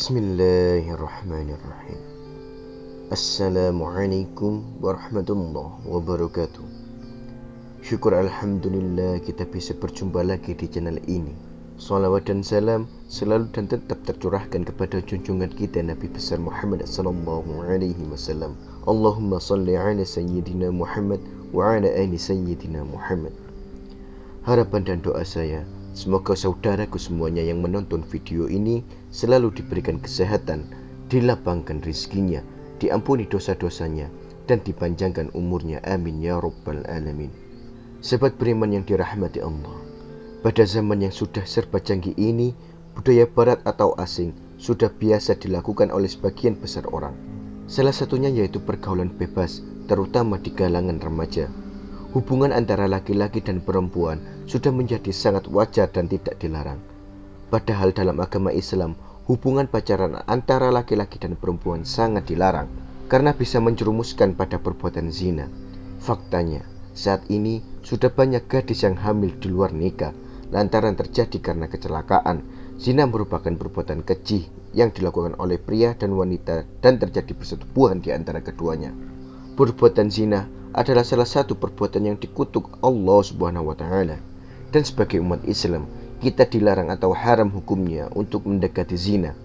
Bismillahirrahmanirrahim. Assalamualaikum warahmatullahi wabarakatuh. Syukur alhamdulillah kita bisa berjumpa lagi di channel ini. Salawat dan salam selalu dan tetap tercurahkan kepada junjungan kita Nabi besar Muhammad sallallahu alaihi wasallam. Allahumma salli ala sayyidina Muhammad wa ala ali sayyidina Muhammad. Harapan dan doa saya, semoga saudaraku semuanya yang menonton video ini selalu diberikan kesehatan, dilapangkan rezekinya, diampuni dosa-dosanya, dan dipanjangkan umurnya. Amin ya rabbal alamin. Sahabat beriman yang dirahmati Allah, pada zaman yang sudah serba canggih ini, budaya barat atau asing sudah biasa dilakukan oleh sebagian besar orang. Salah satunya yaitu pergaulan bebas, terutama di kalangan remaja. Hubungan antara laki-laki dan perempuan sudah menjadi sangat wajar dan tidak dilarang. Padahal dalam agama Islam, hubungan pacaran antara laki-laki dan perempuan sangat dilarang karena bisa menjerumuskan pada perbuatan zina. Faktanya, saat ini sudah banyak gadis yang hamil di luar nikah lantaran terjadi karena kecelakaan. Zina merupakan perbuatan keji yang dilakukan oleh pria dan wanita dan terjadi persetubuhan di antara keduanya. Perbuatan zina adalah salah satu perbuatan yang dikutuk Allah Subhanahu wa taala. Dan sebagai umat Islam, kita dilarang atau haram hukumnya untuk mendekati zina.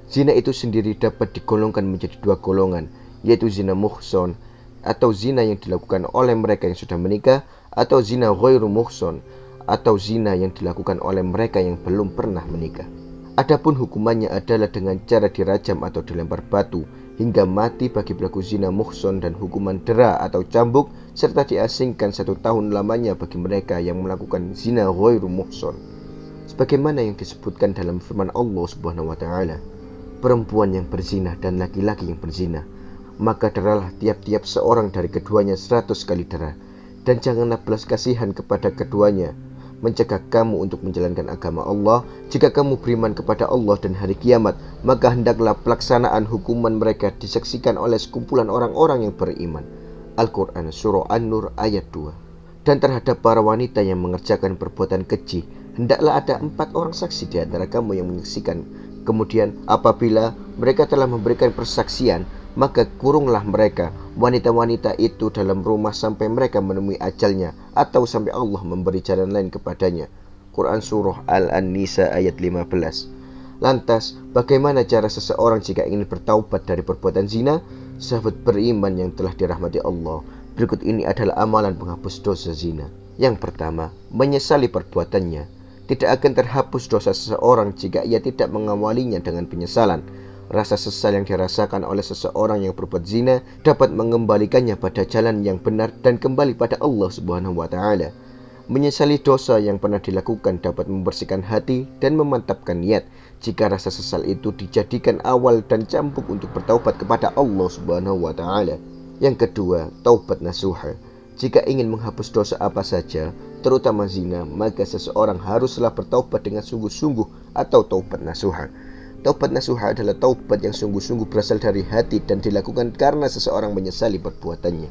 Zina itu sendiri dapat digolongkan menjadi dua golongan, yaitu zina muhson atau zina yang dilakukan oleh mereka yang sudah menikah, atau zina ghairu muhson atau zina yang dilakukan oleh mereka yang belum pernah menikah. Adapun hukumannya adalah dengan cara dirajam atau dilempar batu hingga mati bagi pelaku zina muhson, dan hukuman dera atau cambuk serta diasingkan 1 tahun lamanya bagi mereka yang melakukan zina ghairu muhson. Sebagaimana yang disebutkan dalam firman Allah Subhanahu wa taala, perempuan yang berzina dan laki-laki yang berzina, maka deralah tiap-tiap seorang dari keduanya 100 kali dera, dan janganlah belas kasihan kepada keduanya, mencegah kamu untuk menjalankan agama Allah. Jika kamu beriman kepada Allah dan hari kiamat, maka hendaklah pelaksanaan hukuman mereka disaksikan oleh sekumpulan orang-orang yang beriman. Al-Quran Surah An-Nur ayat 2. Dan terhadap para wanita yang mengerjakan perbuatan keji, hendaklah ada 4 orang saksi di antara kamu yang menyaksikan. Kemudian apabila mereka telah memberikan persaksian, maka kurunglah mereka wanita-wanita itu dalam rumah sampai mereka menemui ajalnya atau sampai Allah memberi jalan lain kepadanya. Quran Surah Al-An-Nisa ayat 15. Lantas, bagaimana cara seseorang jika ingin bertaubat dari perbuatan zina? Sahabat beriman yang telah dirahmati Allah, berikut ini adalah amalan penghapus dosa zina. Yang pertama, menyesali perbuatannya. Tidak akan terhapus dosa seseorang jika ia tidak mengawalinya dengan penyesalan. Rasa sesal yang dirasakan oleh seseorang yang berbuat zina dapat mengembalikannya pada jalan yang benar dan kembali pada Allah Subhanahu wa taala. Menyesali dosa yang pernah dilakukan dapat membersihkan hati dan memantapkan niat jika rasa sesal itu dijadikan awal dan cambuk untuk bertaubat kepada Allah Subhanahu wa taala. Yang kedua, taubat nasuha. Jika ingin menghapus dosa apa saja, terutama zina, maka seseorang haruslah bertaubat dengan sungguh-sungguh atau taubat nasuha. Taubat nasuha adalah taubat yang sungguh-sungguh berasal dari hati dan dilakukan karena seseorang menyesali perbuatannya.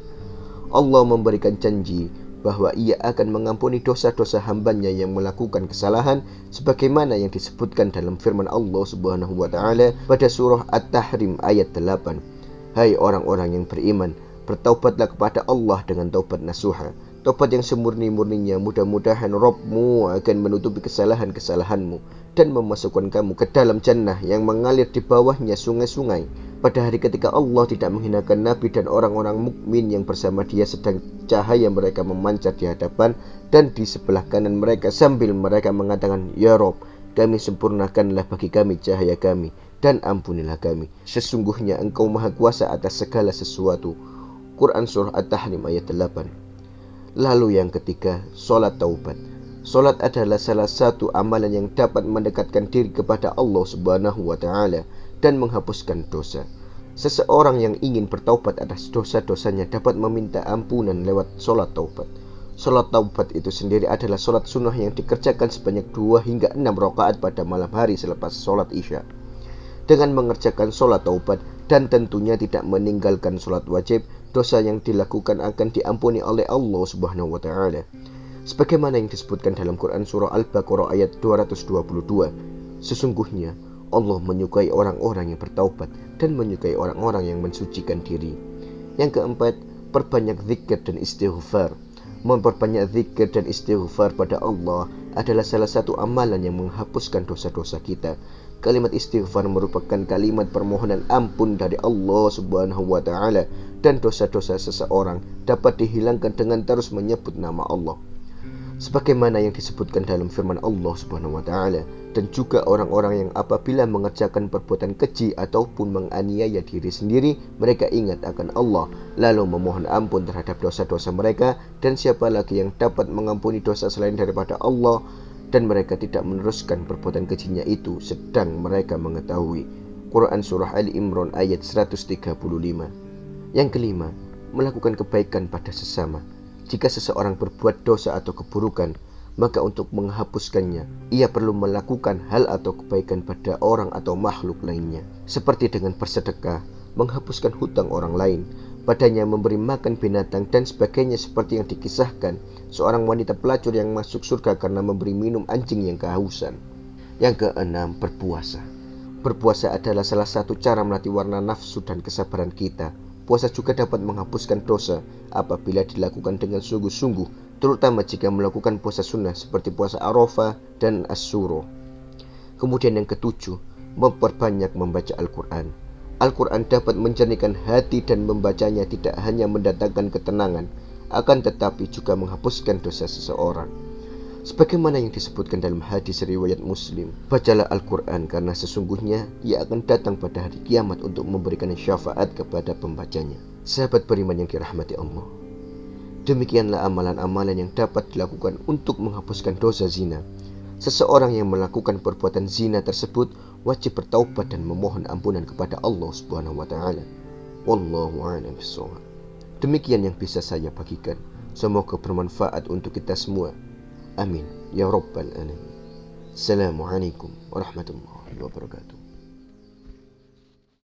Allah memberikan janji bahwa ia akan mengampuni dosa-dosa hambanya yang melakukan kesalahan, sebagaimana yang disebutkan dalam firman Allah Subhanahu wa taala pada surah At-Tahrim ayat 8. Hai orang-orang yang beriman, bertaubatlah kepada Allah dengan taubat nasuha, taubat yang semurni-murninya. Mudah-mudahan Rabbmu akan menutupi kesalahan-kesalahanmu dan memasukkan kamu ke dalam jannah yang mengalir di bawahnya sungai-sungai. Pada hari ketika Allah tidak menghinakan Nabi dan orang-orang mukmin yang bersama dia, sedang cahaya mereka memancar di hadapan dan di sebelah kanan mereka sambil mereka mengatakan, Ya Rabb, kami sempurnakanlah bagi kami cahaya kami dan ampunilah kami. Sesungguhnya Engkau maha kuasa atas segala sesuatu. Quran Surah At-Tahrim ayat 8. Lalu yang ketiga, solat taubat. Solat adalah salah satu amalan yang dapat mendekatkan diri kepada Allah Subhanahu wa taala dan menghapuskan dosa. Seseorang yang ingin bertaubat atas dosa-dosanya dapat meminta ampunan lewat solat taubat. Solat taubat itu sendiri adalah solat sunnah yang dikerjakan sebanyak 2 hingga 6 rakaat pada malam hari selepas solat isya. Dengan mengerjakan solat taubat dan tentunya tidak meninggalkan solat wajib, dosa yang dilakukan akan diampuni oleh Allah Subhanahu wa taala. Sebagaimana yang disebutkan dalam Quran surah Al-Baqarah ayat 222. Sesungguhnya Allah menyukai orang-orang yang bertaubat dan menyukai orang-orang yang mensucikan diri. Yang keempat, perbanyak zikir dan istighfar. Memperbanyak zikir dan istighfar pada Allah adalah salah satu amalan yang menghapuskan dosa-dosa kita. Kalimat istighfar merupakan kalimat permohonan ampun dari Allah Subhanahu wa taala, dan dosa-dosa seseorang dapat dihilangkan dengan terus menyebut nama Allah. Sebagaimana yang disebutkan dalam firman Allah Subhanahu wa taala, dan juga orang-orang yang apabila mengerjakan perbuatan keji ataupun menganiaya diri sendiri, mereka ingat akan Allah lalu memohon ampun terhadap dosa-dosa mereka, dan siapa lagi yang dapat mengampuni dosa selain daripada Allah, dan mereka tidak meneruskan perbuatan kejinya itu sedang mereka mengetahui. Quran Surah Ali Imran ayat 135. Yang kelima, melakukan kebaikan pada sesama. Jika seseorang berbuat dosa atau keburukan, maka untuk menghapuskannya, ia perlu melakukan hal atau kebaikan pada orang atau makhluk lainnya, seperti dengan bersedekah, menghapuskan hutang orang lain, padanya memberi makan binatang, dan sebagainya, seperti yang dikisahkan seorang wanita pelacur yang masuk surga karena memberi minum anjing yang kehausan. Yang keenam, berpuasa. Berpuasa adalah salah satu cara melatih warna nafsu dan kesabaran kita. Puasa juga dapat menghapuskan dosa apabila dilakukan dengan sungguh-sungguh, terutama jika melakukan puasa sunnah seperti puasa Arafah dan Asyura. Kemudian yang ketujuh, memperbanyak membaca Al-Quran. Al-Quran dapat menjernihkan hati, dan membacanya tidak hanya mendatangkan ketenangan, akan tetapi juga menghapuskan dosa seseorang. Sebagaimana yang disebutkan dalam hadis riwayat Muslim, bacalah Al-Quran karena sesungguhnya ia akan datang pada hari kiamat untuk memberikan syafaat kepada pembacanya. Sahabat beriman yang dirahmati Allah, demikianlah amalan-amalan yang dapat dilakukan untuk menghapuskan dosa zina. Seseorang yang melakukan perbuatan zina tersebut wajib bertaubat dan memohon ampunan kepada Allah Subhanahu wa taala. Wallahu a'lam bishawab. Demikian yang bisa saya bagikan. Semoga bermanfaat untuk kita semua. Amin ya rabbal alamin. Assalamualaikum warahmatullahi wabarakatuh.